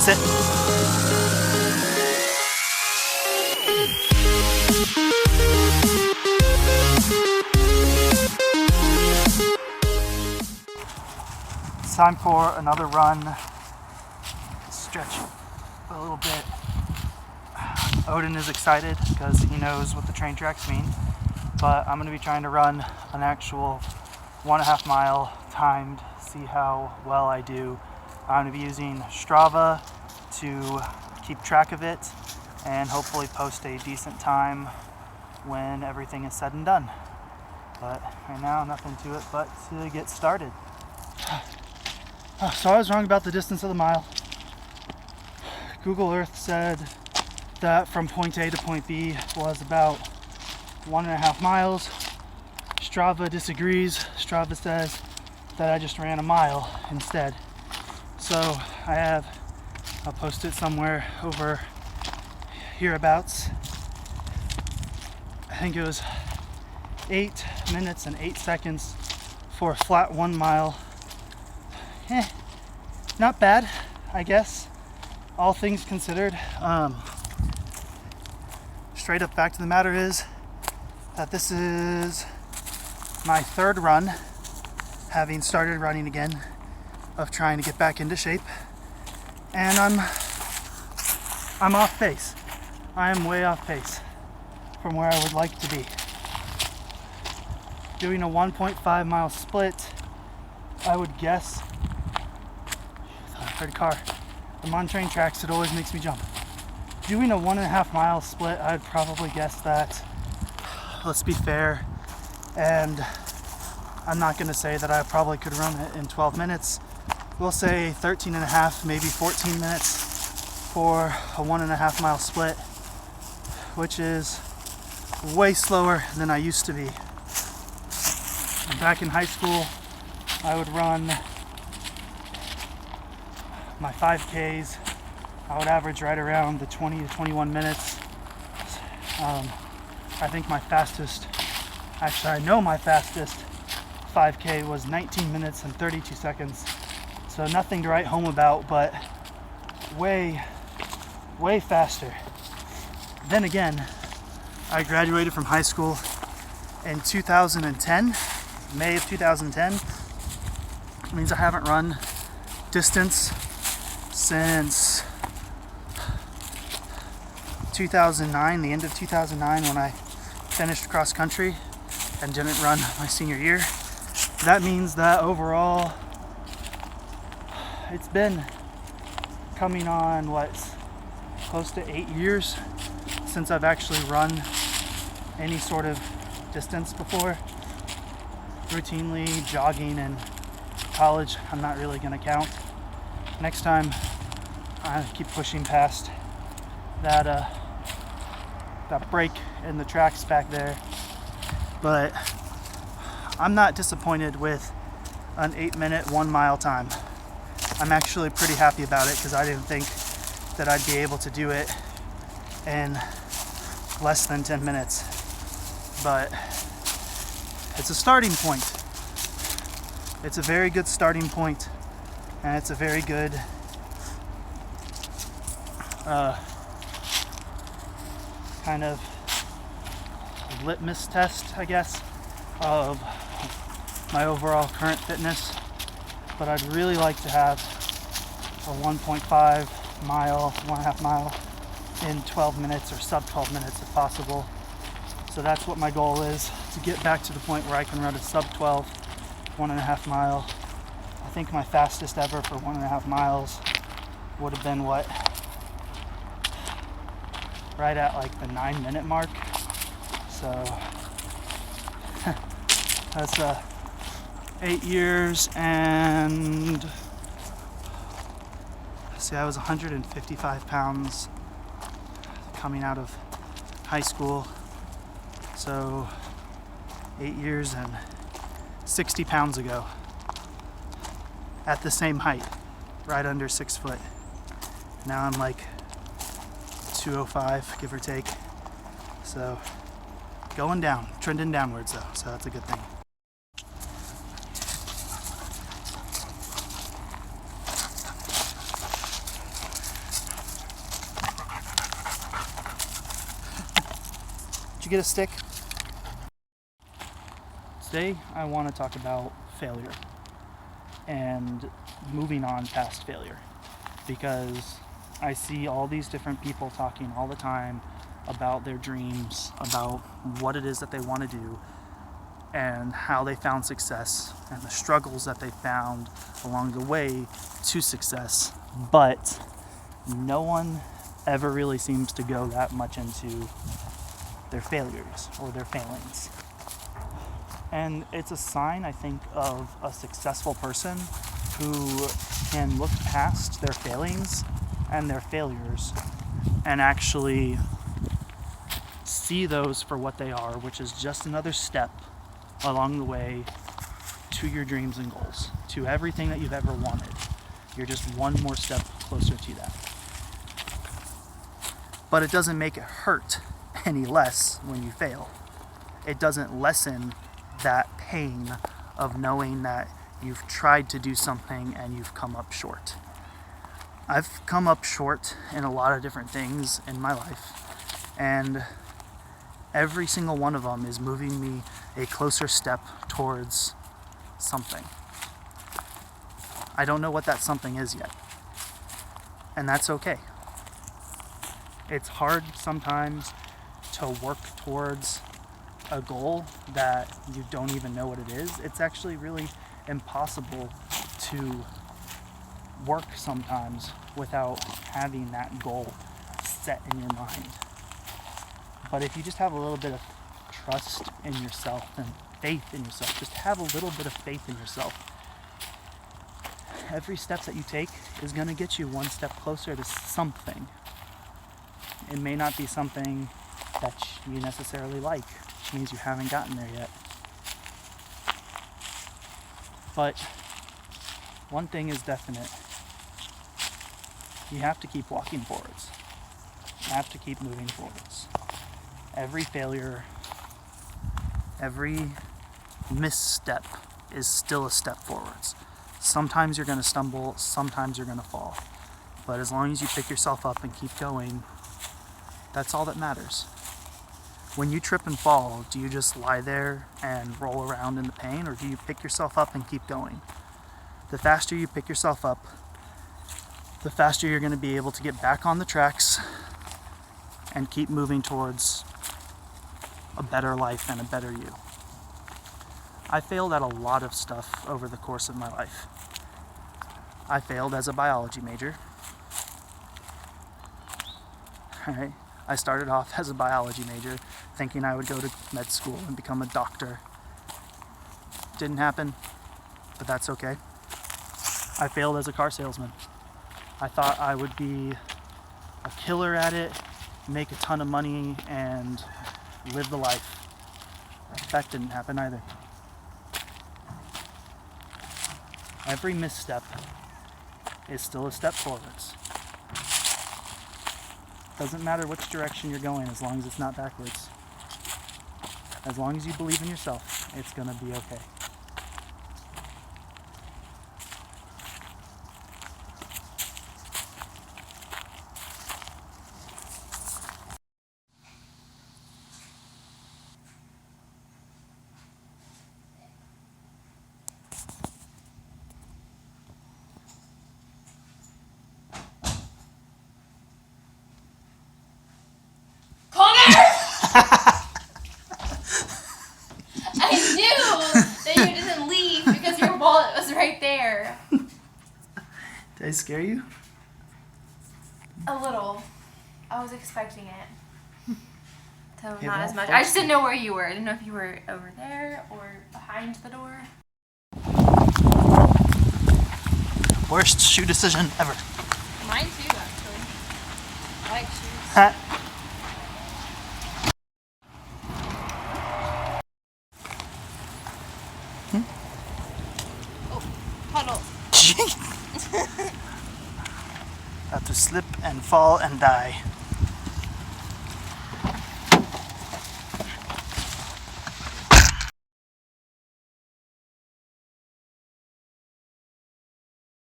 sit. It's time for another run. Stretch a little bit. Odin is excited because he knows what the train tracks mean, but I'm going to be trying to run an actual 1.5 mile timed, see how well I do. I'm going to be using Strava to keep track of it and hopefully post a decent time when everything is said and done. But right now, nothing to it but to get started. So I was wrong about the distance of the mile. Google Earth said that from point A to point B was about 1.5 miles. Strava disagrees. Strava says that I just ran a mile instead. So I'll post it somewhere over hereabouts. I think it was 8 minutes and 8 seconds for a flat 1 mile. Not bad, I guess, all things considered. Straight up fact of the matter is that this is my 3rd run, having started running again, of trying to get back into shape, and I'm off pace. I am way off pace from where I would like to be. Doing a 1.5 mile split, I would guess. I heard a car. I'm on train tracks, it always makes me jump. Doing a 1.5 mile split, I'd probably guess that, let's be fair, and I'm not going to say that I probably could run it in 12 minutes. We'll say 13 and a half, maybe 14 minutes for a 1.5 mile split, which is way slower than I used to be. Back in high school, I would run my 5Ks. I would average right around the 20 to 21 minutes. I think my fastest, actually I know my fastest 5K was 19 minutes and 32 seconds. So nothing to write home about, but way faster. Then again, I graduated from high school in 2010, May of 2010. It means I haven't run distance since 2009, the end of 2009, when I finished cross country and didn't run my senior year. That means that overall it's been coming on close to 8 years since I've actually run any sort of distance before. Routinely jogging in college, I'm not really going to count. Next time I keep pushing past that break in the tracks back there. But I'm not disappointed with an 8-minute 1 mile time. I'm actually pretty happy about it because I didn't think that I'd be able to do it in less than 10 minutes. But it's a starting point. It's a very good starting point, and it's a very good kind of litmus test, I guess, of my overall current fitness. But I'd really like to have a 1.5 mile, 1.5 mile in 12 minutes or sub 12 minutes if possible. So that's what my goal is, to get back to the point where I can run a sub 12, 1.5 mile. I think my fastest ever for 1.5 miles would have been right at like the 9-minute mark. So that's 8 years, and see, I was 155 pounds coming out of high school. So 8 years and 60 pounds ago, at the same height, right under 6 foot. Now I'm like 205, give or take. So going down, trending downwards though, so that's a good thing. you get a stick? Today I want to talk about failure and moving on past failure, because I see all these different people talking all the time about their dreams, about what it is that they want to do, and how they found success, and the struggles that they found along the way to success. But no one ever really seems to go that much into their failures or their failings. And it's a sign, I think, of a successful person who can look past their failings and their failures and actually see those for what they are, which is just another step along the way to your dreams and goals, to everything that you've ever wanted. You're just one more step closer to that. But it doesn't make it hurt any less when you fail. It doesn't lessen that pain of knowing that you've tried to do something and you've come up short. I've come up short in a lot of different things in my life, and every single one of them is moving me a closer step towards something. I don't know what that something is yet, and that's okay. It's hard sometimes to work towards a goal that you don't even know what it is. It's actually really impossible to work sometimes without having that goal set in your mind. But if you just have a little bit of trust in yourself and faith in yourself, just have a little bit of faith in yourself, every step that you take is going to get you one step closer to something. It may not be something that you necessarily like, which means you haven't gotten there yet. But one thing is definite. You have to keep walking forwards. You have to keep moving forwards. Every failure, every misstep is still a step forwards. Sometimes you're going to stumble, sometimes you're going to fall. But as long as you pick yourself up and keep going, that's all that matters. When you trip and fall, do you just lie there and roll around in the pain, or do you pick yourself up and keep going? The faster you pick yourself up, the faster you're going to be able to get back on the tracks and keep moving towards a better life and a better you. I failed at a lot of stuff over the course of my life. I failed as a biology major. Alright. I started off as a biology major, thinking I would go to med school and become a doctor. Didn't happen, but that's okay. I failed as a car salesman. I thought I would be a killer at it, make a ton of money, and live the life. That didn't happen either. Every misstep is still a step forwards. Doesn't matter which direction you're going as long as it's not backwards. As long as you believe in yourself, it's going to be okay. I knew that you didn't leave because your wallet was right there. Did I scare you? A little. I was expecting it. So It not as won't much. I force just didn't know where you were. I didn't know if you were over there or behind the door. Worst shoe decision ever. Mine too, actually. I like shoes. Ha. Oh, puddle. About to slip and fall and die.